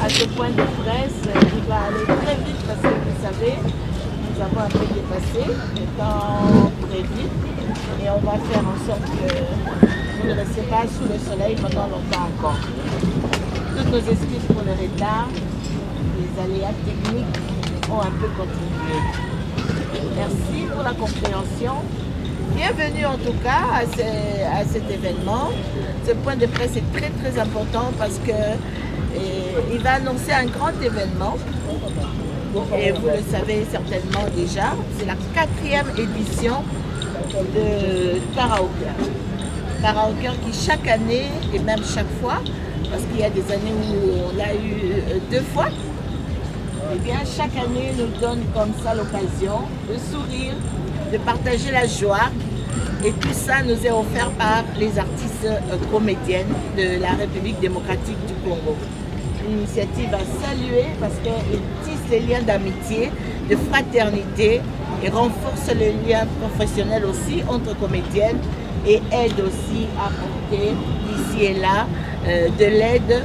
à ce point de presse. Il va aller très vite parce que vous savez, nous avons un peu dépassé le temps prévu et on va faire en sorte que vous ne restez pas sous le soleil pendant longtemps encore. Toutes nos excuses pour le retard, les aléas techniques ont un peu contribué. Merci pour la compréhension. Bienvenue en tout cas à cet événement. Ce point de presse est très très important parce que il va annoncer un grand événement. Et vous le savez certainement déjà, c'est la 4e édition de Karaoke. Karaoke qui chaque année et même chaque fois, parce qu'il y a des années où on l'a eu 2 fois, et bien chaque année nous donne comme ça l'occasion de sourire, de partager la joie. Et tout ça nous est offert par les artistes comédiennes de la République démocratique du Congo. Une initiative à saluer parce qu'elle tisse les liens d'amitié, de fraternité et renforce le lien professionnel aussi entre comédiennes et aide aussi à apporter ici et là de l'aide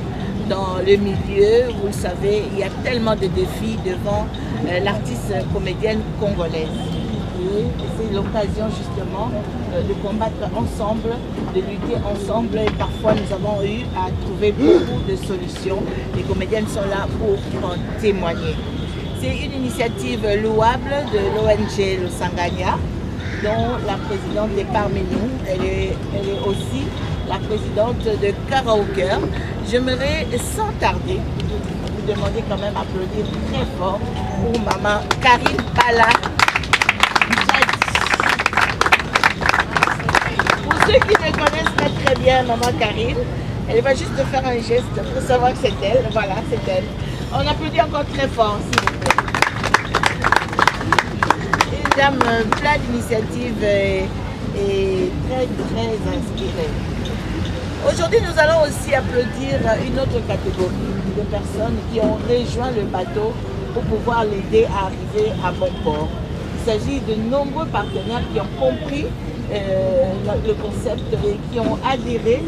dans le milieu. Vous le savez, il y a tellement de défis devant l'artiste comédienne congolaise. Et c'est l'occasion justement de combattre ensemble, de lutter ensemble et parfois nous avons eu à trouver beaucoup de solutions. Les comédiennes sont là pour en témoigner. C'est une initiative louable de l'ONG Le Sanganya dont la présidente est parmi nous. Elle est aussi la présidente de Karaoke. J'aimerais sans tarder vous demander quand même d'applaudir très fort pour maman Karine Pala. Pour ceux qui ne connaissent pas très bien maman Karine, elle va juste faire un geste pour savoir que c'est elle. Voilà, c'est elle. On applaudit encore très fort, s'il vous plaît. Une dame plein d'initiatives et très très inspirée. Aujourd'hui, nous allons aussi applaudir une autre catégorie de personnes qui ont rejoint le bateau pour pouvoir l'aider à arriver à bon port. Il s'agit de nombreux partenaires qui ont compris le concept et qui ont adhéré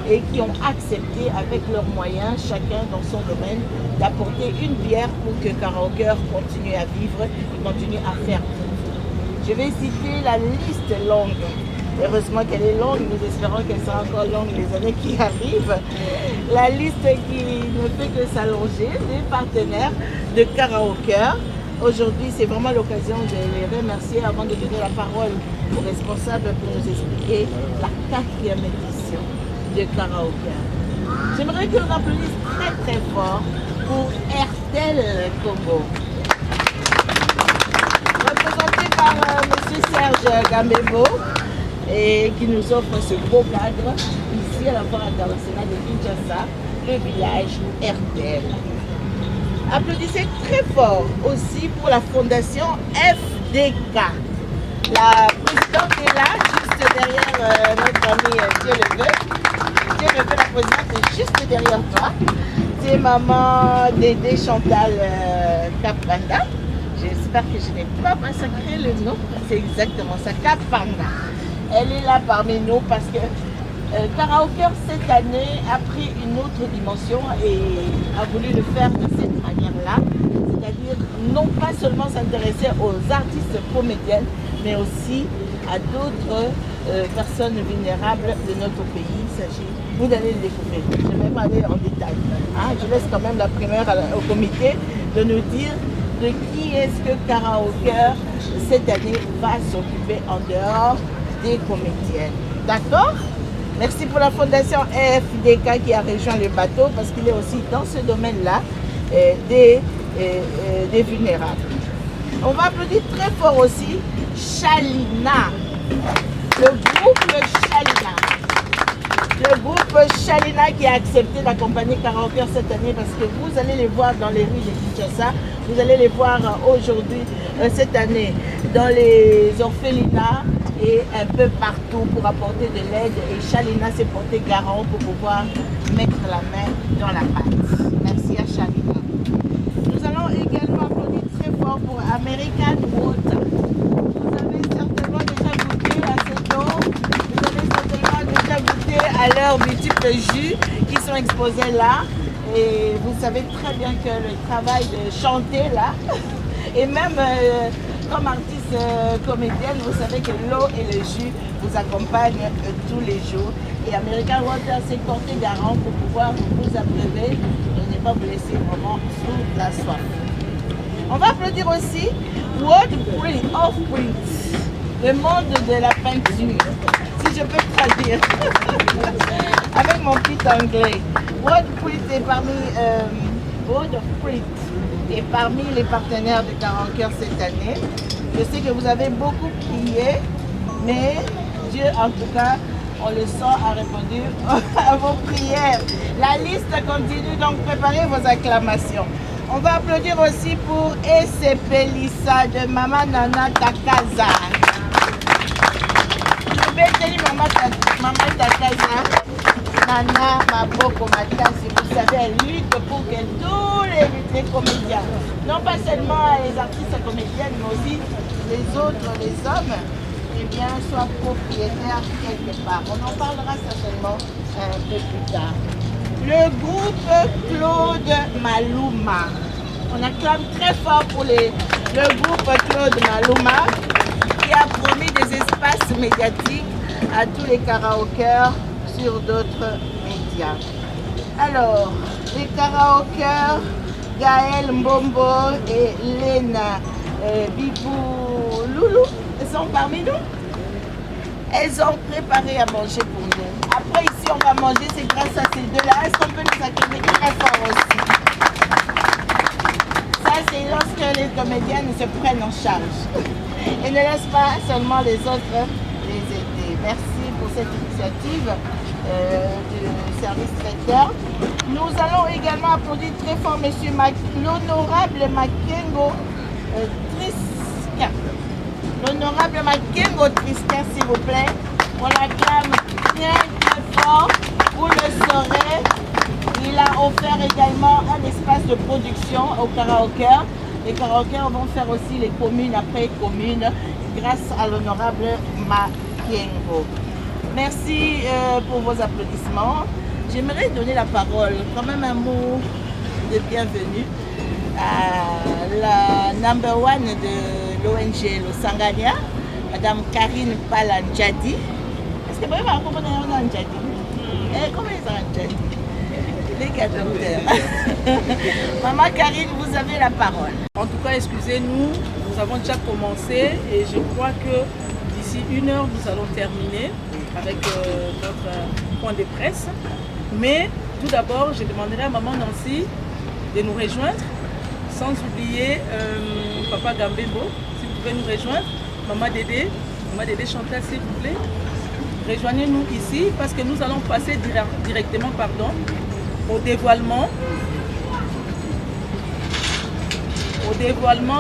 et qui ont accepté avec leurs moyens, chacun dans son domaine, d'apporter une bière pour que Karaoke continue à vivre et continue à faire. Je vais citer la liste longue. Heureusement qu'elle est longue, nous espérons qu'elle sera encore longue les années qui arrivent. La liste qui ne fait que s'allonger des partenaires de Karaoke. Aujourd'hui, c'est vraiment l'occasion de les remercier avant de donner la parole aux responsables pour nous expliquer la 4e édition de Karaoke. J'aimerais qu'on applaudisse très très fort pour RTL Congo. Représenté par M. Serge Gambebo et qui nous offre ce beau cadre ici à la Foire internationale de Kinshasa, le village RTL. Applaudissez très fort aussi pour la fondation FDK. La présidente est là, juste derrière notre ami Dieu le veut. Dieu le veut, la présidente est juste derrière toi. C'est maman Dédé Chantal Kapanda. J'espère que je n'ai pas massacré le nom. C'est exactement ça, Kapanda. Elle est là parmi nous parce que Karaoke cette année a pris une autre dimension et a voulu le faire de cette manière-là, c'est-à-dire non pas seulement s'intéresser aux artistes comédiennes, mais aussi à d'autres personnes vulnérables de notre pays. Il s'agit, vous allez le découvrir, je ne vais pas aller en détail. Hein, je laisse quand même la primeur au comité de nous dire de qui est-ce que Karaoke cette année va s'occuper en dehors des comédiennes. D'accord ? Merci pour la fondation FDK qui a rejoint le bateau parce qu'il est aussi dans ce domaine-là des vulnérables. On va applaudir très fort aussi Chalina, le groupe Chalina. Le groupe Chalina qui a accepté d'accompagner Karaoke cette année parce que vous allez les voir dans les rues de Kinshasa, vous allez les voir aujourd'hui, cette année, dans les orphelinats et un peu partout pour apporter de l'aide. Et Chalina s'est porté garant pour pouvoir mettre la main dans la pâte. Merci à Chalina. Nous allons également applaudir très fort pour American Water. Vous avez certainement déjà goûté à cette eau. Vous avez certainement déjà goûté à leurs multiples jus qui sont exposés là. Et vous savez très bien que le travail de chanter là, et même comme artiste comédienne, vous savez que l'eau et le jus vous accompagnent tous les jours. Et American Water s'est porté garant pour pouvoir vous abreuver et ne pas vous laisser vraiment sous la soif. On va applaudir aussi World Print of Print, le monde de la peinture, si je peux traduire, avec mon petit anglais. World Print est parmi World of Print est parmi les partenaires de 40 Cœurs cette année. Je sais que vous avez beaucoup prié, mais Dieu en tout cas, on le sent, a répondu à vos prières. La liste continue, donc préparez vos acclamations. On va applaudir aussi pour ECP Lisa de Maman Nana Takaza. Je vais dire Maman Takaza, Nana Maboko Matasi, vous savez, elle lutte pour que tous les comédiens, non pas seulement les artistes comédiennes, mais aussi les autres, les hommes, eh bien, soient propriétaires quelque part. On en parlera certainement un peu plus tard. Le groupe Claude Maluma. On acclame très fort pour le groupe Claude Maluma qui a promis des espaces médiatiques à tous les karaokers sur d'autres médias. Alors, les karaokers Gaël Mbombo et Lena Bibou Loulou, elles sont parmi nous. Elles ont préparé à manger pour nous. Après, ici, on va manger, c'est grâce à ces deux-là. Est-ce qu'on peut les acclamer très fort aussi? Ça, c'est lorsque les comédiennes se prennent en charge et ne laissent pas seulement les autres les aider. Merci pour cette initiative du service traiteur. Nous allons également applaudir très fort monsieur l'honorable Makengo Trisca. L'honorable Makengo Trisca, s'il vous plaît. On l'acclame bien très fort. Vous le saurez. Il a offert également un espace de production au karaoké. Les karaokers vont faire aussi les communes après communes grâce à l'honorable Makengo. Merci pour vos applaudissements. J'aimerais donner la parole, quand même un mot de bienvenue à la number one de l'ONG Losangania, Madame Karine Palanjadi. Est-ce que vous pouvez me répondre à Njadi? Comment ils sont Njadi? Les cadres. Maman Karine, vous avez la parole. En tout cas, excusez-nous, nous avons déjà commencé et je crois que d'ici 1 heure, nous allons terminer avec notre point de presse. Mais tout d'abord, je demanderai à Maman Nancy de nous rejoindre, sans oublier Papa Gambembo, si vous pouvez nous rejoindre, Maman Dédé Chantal, s'il vous plaît. Rejoignez-nous ici parce que nous allons passer directement au dévoilement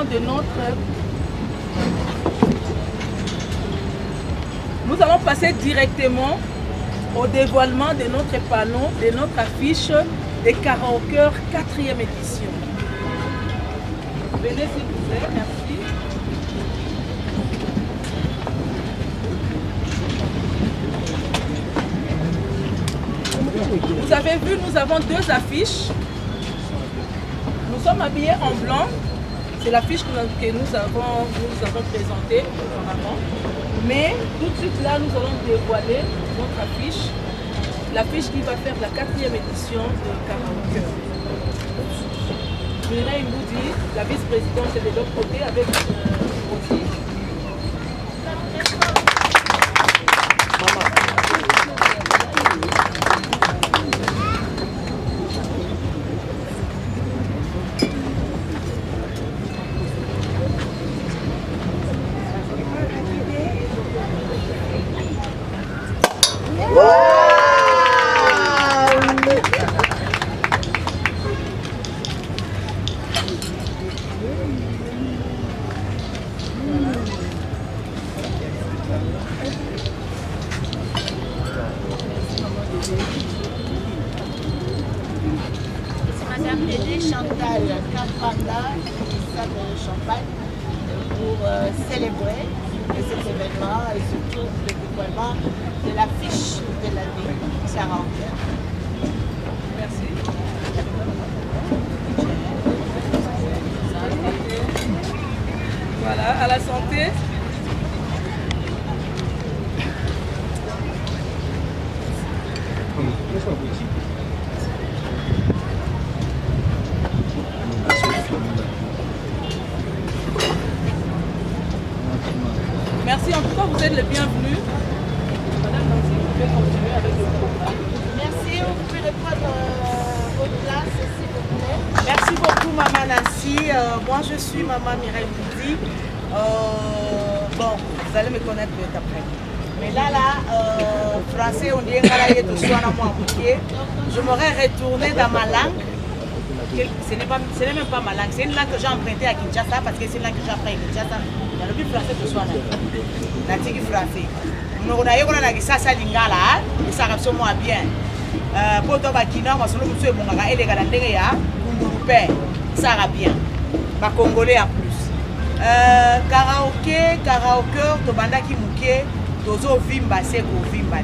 de notre... Nous allons passer directement au dévoilement de notre panneau, de notre affiche des karaokers 4e édition. Venez s'il vous plaît, merci. Vous avez vu, nous avons 2 affiches. Nous sommes habillés en blanc. C'est l'affiche que nous avons présentée auparavant. Mais tout de suite là, nous allons dévoiler notre affiche. L'affiche qui va faire la 4e édition de karaoké. Mireille Mboudi, la vice-présidente, est de l'autre côté avec Rosier. Madame Dédé Chantal Campana qui sort de Champagne pour célébrer cet événement et surtout le déploiement de l'affiche de l'année 40. Merci. À la santé. Merci, en tout cas, vous êtes les bienvenus. Madame Nancy, vous pouvez continuer avec le programme. Merci, vous pouvez prendre votre place, s'il vous plaît. Merci beaucoup, Maman Nancy. Moi, je suis Maman Mireille Boudi. Bon, vous allez me connaître peut-être après. Mais là, français, on dit je m'aurais retourné dans ma langue. Ce n'est même pas ma langue, c'est une langue que j'ai empruntée à Kinshasa parce que c'est une langue que j'ai appris à Kinshasa. Il y a le but français que soit là. La tigre français. Nous avons dit ça, ça lingala, et ça reste moi bien. Pour toi, Bakina, moi, c'est le monsieur Bongara et les Galandéa, Kundurupe, ça va bien. Ma Congolais en plus. Karaoké, Tobandaki Mouké, Tozo Vimba, Seko Vimba.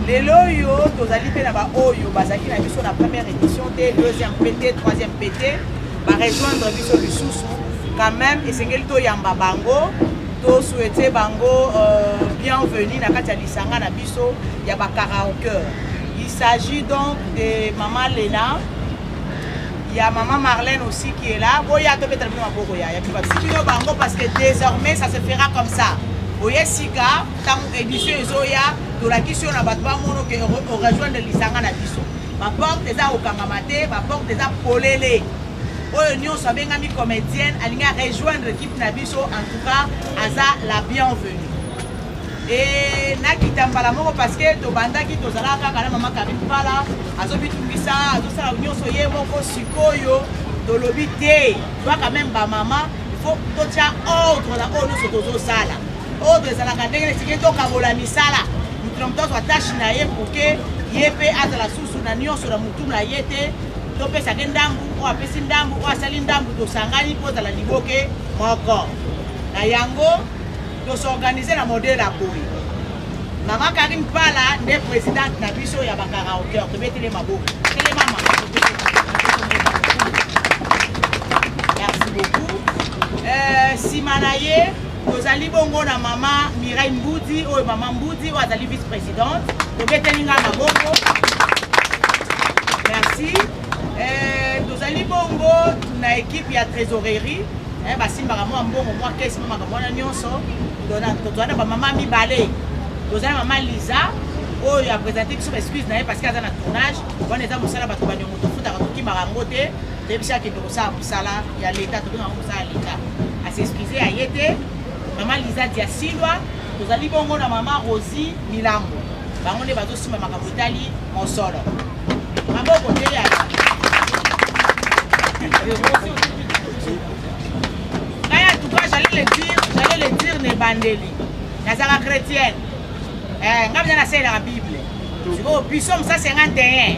Lelo yo, tozali pe na ba oyo bazaki na biso na première édition, deuxième PT, troisième PT, ba rejoindre biso lisusu quand même et sengeli to yamba bango, to souhaiter bango bienvenue na kati ya lisanga na biso ya ba karaoke. Il s'agit donc de Maman Lena, il y a Maman Marlène aussi qui est là. Boya to betra bino maboko ya bino bango parce que désormais ça se fera comme ça. Oye sika tam édition ezoya to la question na batba mono que on rejoindre lisanga na biso. Ma porte eza okangamate, ma porte eza polele. Oyo nyonso abengami comédienne alinga rejoindre l'équipe na biso, en tout cas aza la bienvenue. Et nakitambala moko parce que to bandaki to zalaka kana Maman Karine Pala azo bitungisa azo sala nyonso ye moko sikoyo to lobi te. Toi quand même ba maman, il faut to tia ordre la ono so tozo sala. Ordre ezalaka ndenge neti tokabola misala mutu na mutu azwa tâche na ye poke ye mpe azala susu na nyonso na mutu na ye te topesake ndambu oyo apesi ndambu oyo asali ndambu tosangani mpo ozala liboke moko na yango tosorganize na modele ya boye. Maman Karine Pala nde présidente na biso ya bakaraoker tobetele maboko telema mama. Merci beaucoup. Nsima na ye tozali bongo na Maman Mireille Boudi oyo Maman Boudi oyo azali vice-présidente tobetelinga maboko. Merci. Tozali bongo na équipe ya trésorerie basimbaka mwa mbongo mwa kesi mwa makambo wana nyonso tozali na bamama mibale. Tozali Maman Lisa oyo apresente biso baexcuse na ye parce que aza na tournage wana eza mosala bato baniongo tofutaka tokimaka yango te toyebisi akende kosala mosala ya leta tobengaka mosala ya leta asexcuse aye te. Maman Lisa Diasilwa tozali bongo na Maman Rosie Milambo bango nde bazosima makambo etali mosolo maboko te ya kaya tuka j'allais le dire ne bandeli nazaka chrétienne nga bina nasalelaka bible sikoyo biso mosa 51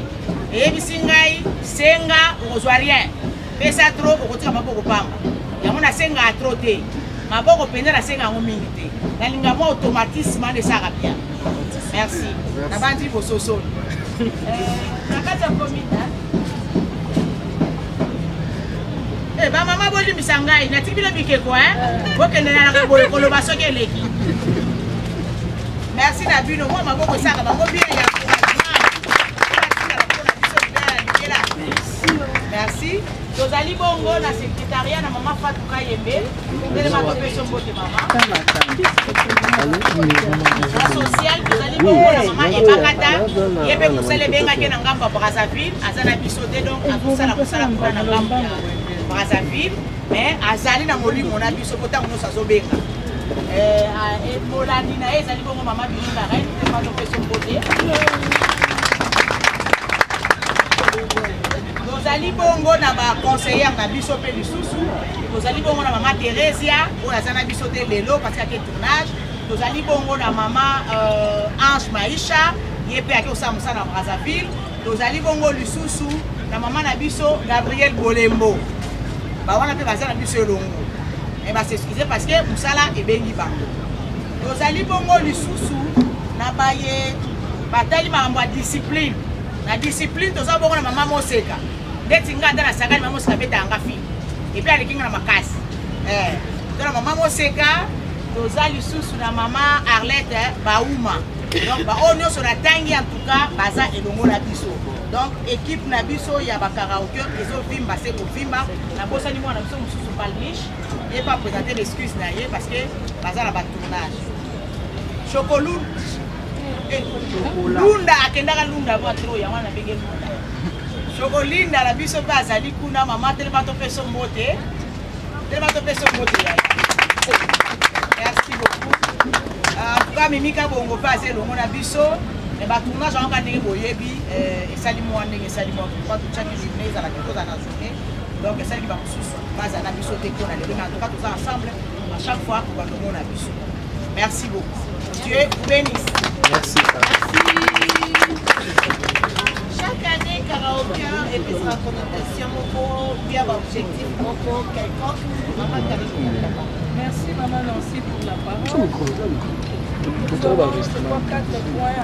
eyebisi ngai senga okozwa rien pesa tro okotika maboko pamba yango nasengaka tro te maboko mpenza nasenga yango mingi te nalinga mwa automatisme nde esaka bien. Merci nabandi bososoli na kati ya komita bamama bolimisa ngai natiki bino bikeko bokende nalaka boye koloba soki eleki. Merci na bino mwa maboko esaka bango bien ya merci. Tozali bongo na secrétariat na Maman Fatou Kayembe telema topeso mbote mama na social. Tozali bongo na Maman Ebakata ye mpe mosala ebengaki na ngambo ya Brazzaville aza na biso te donc azosala mosala kuna na ngambo ya Brazzaville mais azali na molimo na biso po ntango nyonso azobenga molandi na ye ezali bongo Maman Bilinga Reine telema topeso mbote. Tozali bongo na ba conseillère na biso pe lisusu. Tozali bongo na Maman Theresia oyo aza na biso te lelo parce que tournage. Tozali bongo na Maman Ange Maisha ye pe ake osala mosala na Brazzaville. Tozali bongo lisusu na Maman na biso Gabriel Bolembo bawana mpe baza na biso elongo basexcuse parce que mosala ebengi bango. Tozali bongo lisusu na baye batali makambo ya discipline. Na discipline toza bongo na Maman Moseka ndeti nga ata nasangani Maman Moseka beta yanga fili epi alekinga na makasi toza na mama Moseka, toza lisusu na mama Arlette Bauma. Donc baoyo nyonso natangi en tout cas baza elongo na biso. Donc équipe na biso ya ba karaoke ezovimba se kovimba na bosani mwana biso mosusu Palmiche et pas présenter l'excuse na ye parce que baza na ba tournage. Chocolou Lunda akendaka Lunda bo atro ya wana benge Lunda. Chocolinda la biso pe azali kuna mama telema to peso mote. Telema to peso mote ya. Merci beaucoup. En tout cas Mimika bongo pe azeli longo na biso. Et bah tournage en cas de boyebi et salimo ndenge salimo pas tout chaque journée za la quelque chose na journée. Donc ça qui va sous base na biso te ko na le en tout cas tous ensemble à chaque fois pour ba longo na biso. Merci beaucoup. Dieu vous bénisse. Merci. Chaque année, karaoke et puis sera connotation pour bien objectif pour quelconque. Maman Merci Maman Nancy pour la parole. Nous avons 4 points à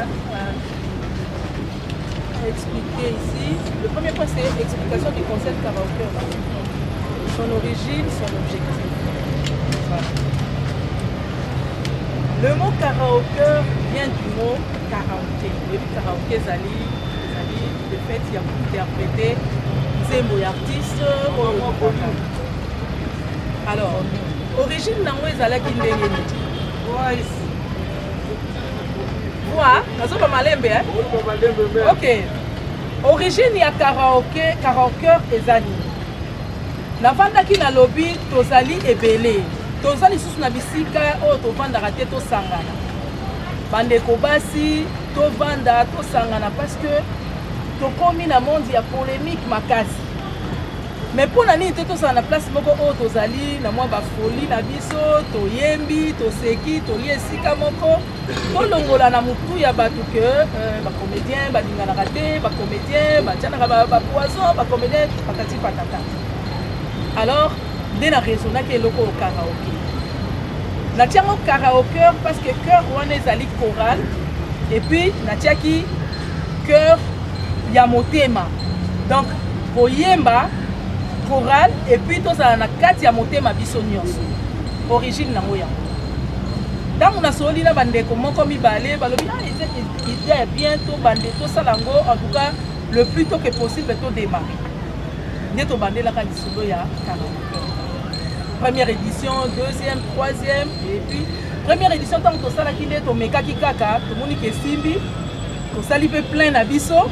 expliquer ici. Le premier point, c'est l'explication du concept karaoke. Son origine, son objectif. Voilà. Le mot karaoke vient du mot karaoké. Le karaoké zali, le fait qu'il y a interprété des artistes. Alors, origine nango ezalaki ndenge nini? Nazoba malembe, hein? Ok. Origine ya karaoke ezali. Navandaki na lobi tozali ebele. Tozali susu na bisika oyo tovandaka te tosangana. Bandeko basi tovanda tosangana parce que tokomi na monde ya polémique makasi. Mais pour nani te tosala na place moko oyo tozali na mwa bafoli na biso, toyembi, toseki, tolie esika moko, tolongola na mutu ya bato ke bacomédien balinganaka te, bacomédien batianaka bapoison, bacomédien patati patata. Alors, nde na raisonnaki eloko au karaoke. Natiango karaoke parce que cœur wana ezali choral et puis natiaki cœur ya motema. Donc, koyemba choral et puis tozala na kati ya motema biso nyonso. Origine nango yango. Ntango nasoli na bandeko moko mibale balobi idée est bien to bande tosala yango en tout cas le plus tôt que possible to démarrer. Nde tobandelaka lisolo ya karaoke. Première édition, deuxième, troisième et puis première édition tant tosalaki nde tomekaki kaka tomoni ke simbi tosali pe plein na biso.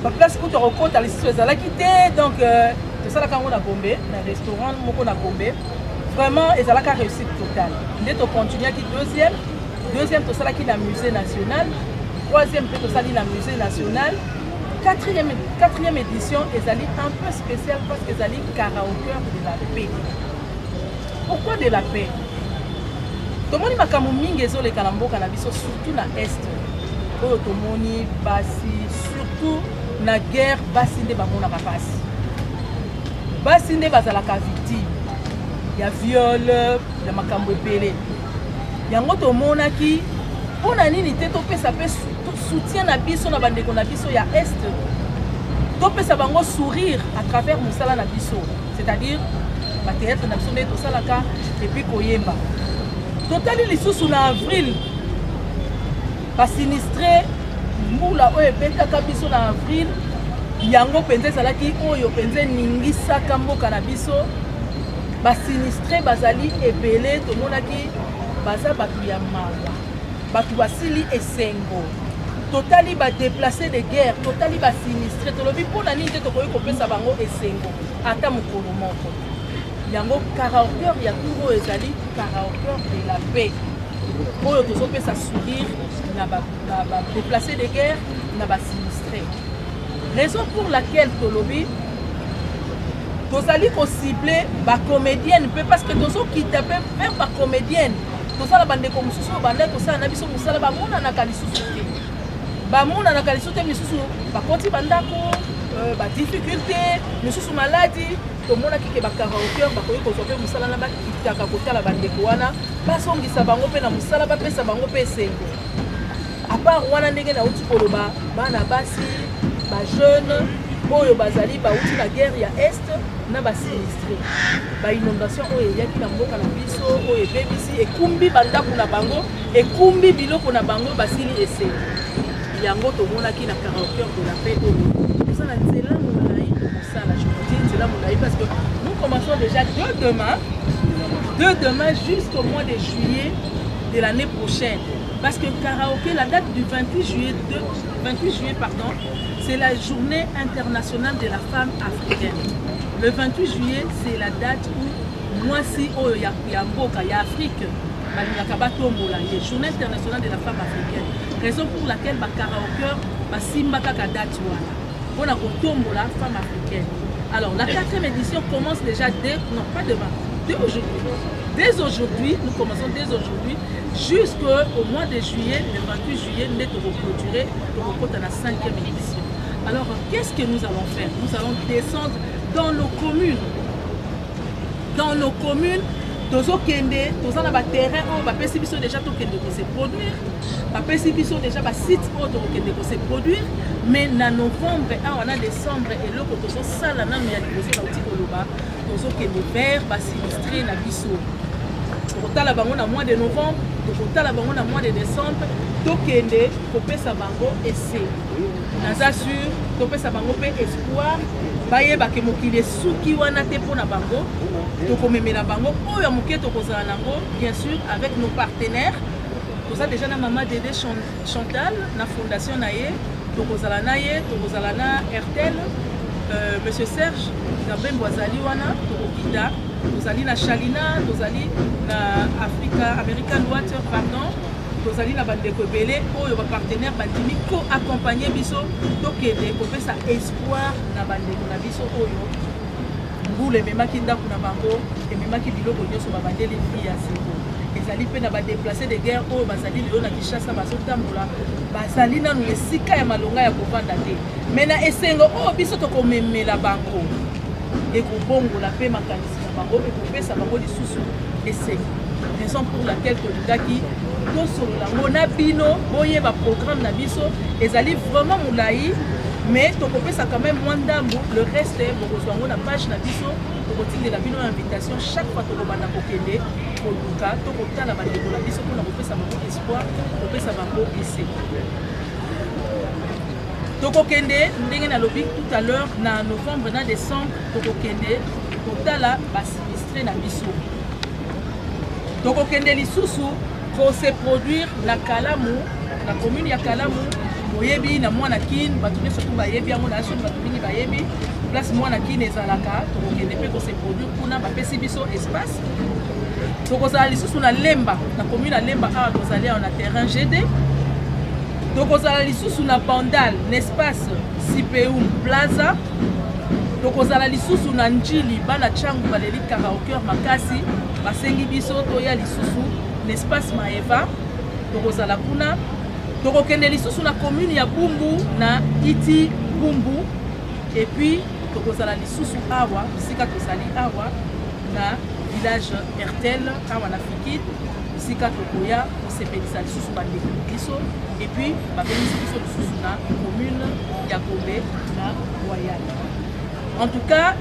Ba place ko to rekota lisusu ezalaki te donc tosalaka ngo na Gombe na restaurant moko na Gombe. Vraiment ezalaka réussite totale. Nde to continuer ki deuxième tosalaki na musée national, troisième pe tosali na musée national. Quatrième édition ezali un peu spécial parce que ezali karaoke de la paix. Pourquoi de la paix? Tomoni makambo mingi ezoleka na mboka na biso surtout na est. Oyo tomoni basi surtout na guerre basi nde bamonaka pasi. Basi nde bazalaka victime ya viol ya makambo ebele. Yango tomonaki mpona nini te topesa pe soutien na biso na bandeko na biso ya est. Topesa bango sourire à travers mosala na biso. C'est-à-dire théâtre na biso nde tosalaka et puis koyemba. Totali lisusu na avril basinistré mbula oyo ebetaka biso na avril yango mpenza ezalaki oyo mpenza eningisaka mboka na biso. Basinistré bazali ebele tomonaki baza bato ya mawa bato basili esengo totali badéplacé de guerre totali basinistré tolobi mpona nini te tokoki kopesa bango esengo ata mokolo moko. Yango karaoke ya turo ezali karaoke de la paix oyo tozopesa sourire na badéplacé de guerre na basinistré. Raison pour laquelle tolobi tozali kocible bacomédienne mpe parce que tozokita mpe vers bacomédienne tosala bandeko mosusu oyo banda tosala na biso mosala bamonanaka lisusu te bamonanaka lisusu te misusu bakoti bandako badifficulté misusu maladi tomonaki ke bakaraoke bakoki kozwa mpe mosala na bakitaka kotala bandeko wana basongisa bango mpe na mosala bapesa bango mpe esengo. Apart wana ndenge nauti koloba bana basi bajeune oyo bazali bauti na guerre ya est na basinistre bainondation oyo eyaki na mboka na biso oyo ebebisi ekumbi bandako na bango ekumbi biloko na bango basili ese yango tomonaki na caractère de la paix oyo toza na nzela molai kosala je vous dis nzela molai parce que nous commençons déjà de demain jusqu'au mois de juillet de l'année prochaine. Parce que karaoké, la date du 28 juillet, c'est la journée internationale de la femme africaine. Le 28 juillet, c'est la date où moi si il y a Mboka, il y a Afrique, il y a journée internationale de la femme africaine. Raison pour laquelle le karaoké, Simbaka date on a la femme africaine. Alors la 4e édition commence déjà pas demain, dès aujourd'hui, nous commençons dès aujourd'hui jusqu'au mois de juillet, le 28 juillet, nous allons clôturer la 5e édition. Alors, qu'est-ce que nous allons faire? Nous allons descendre dans nos communes. Dans nos communes, nous allons dans terrain où nous déjà se produire. Nous déjà site où nous se produire. Mais en novembre, en décembre, et là, nous allons salle nous allons vers sinistré na biso. Tokotala bango na mois de novembre, tokotala bango na mois de décembre, tokende kopesa bango ese. Naza sûr, topesa bango pe espoir, bayeba ke mokili suki wana te pona bango, tokomemela bango oyo moke tokozala nango, bien sûr avec nos partenaires. Toza déjà na maman Dédé Chantal na fondation na ye, tokozala na ye, tokozala na RTL, Monsieur Serge Gabem Boazali wana, tokokita. Nous allons na Chalina, nous allons na American Water, pardon. Nous allons na bandeko belé, oyo ba partenaire bandimi ko accompagner biso tokende ko pesa espoir na bandeko na biso oyo. Ngule memaki ndako na bango, et memaki biloko nyonso ba bandeli ya seko. Ezali pe na ba déplacer de guerre oyo bazali lelo na Kinshasa bazotambola. Bazali na esika ya malonga ya kovanda te. Mais na esengo oyo biso tokomemela bango. Et qu'on la paix makanisi na bango et qu'on pesa bango lisusu ese raison pour laquelle tolingaki tosolola ngo na bino boye ba programme na biso ezali vraiment molai mais tokopesa quand même moins ndambo le reste bokozwa ngo na page na biso tokotindela bino invitation chaque fois tokobanda kokende koluka tokotala bandeko na biso mpona kopesa bango espoir kopesa bango ese. Tokokende ndenge na lobby tout à l'heure na novembre na décembre tokokende kotala basinistre na biso. Tokokende lisusu pour se produire na Kalamu, na commune ya Kalamu, boyebi na mwana kin batuni surtout bayebi yango na soni batuni bayebi place mwana kin ezalaka tokokende pe ko se produire kuna bapesi biso espace. Tokozala lisusu na Lemba, na commune ya Lemba a tozali na terrain GD. Tokozala lisusu na Bandal, l'espace Sipeum Plaza. Tokozala lisusu na Njili, bana changu baleli karaoke makasi, basengi biso toya lisusu l'espace Maeva. Tokozala kuna. Tokokende lisusu na commune ya Bumbu na Iti Bumbu. Et puis tokozala lisusu awa, sika tozali awa na village Ertel, awa na Fikit. Sika tokoya osepelisa lisusu bandeko biso et puis babengisi biso lisusu na commune ya Gombe na Royal. En tout cas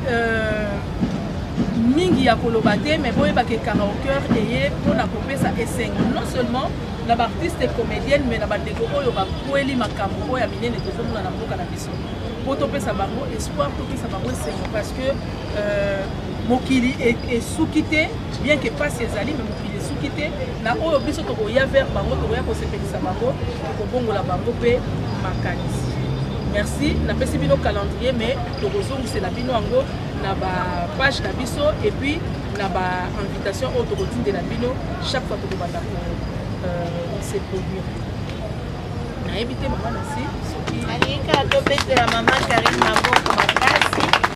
mingi ya koloba te mais boyeba ke karaoke eye mpona kopesa esengo non seulement na baartiste et comédienne mais na bandeko oyo bakweli makambo oyo ya minene tozomona na mboka na biso po topesa bango espoir topesa bango esengo parce que mokili esuki te bien que pasi ezali mais mokili esuki te na oyo biso tokoya vers bango tokoya kosepelisa bango tokobongola bango mpe makanisi. Merci napesi bino calendrier mais tokozongisela bino yango na bapage na biso et puis na bainvitation oyo tokotindela bino chaque fois tokobanda se produire. Nayebi te mama nasi soki alingaka topesela mama Karine maboko makasi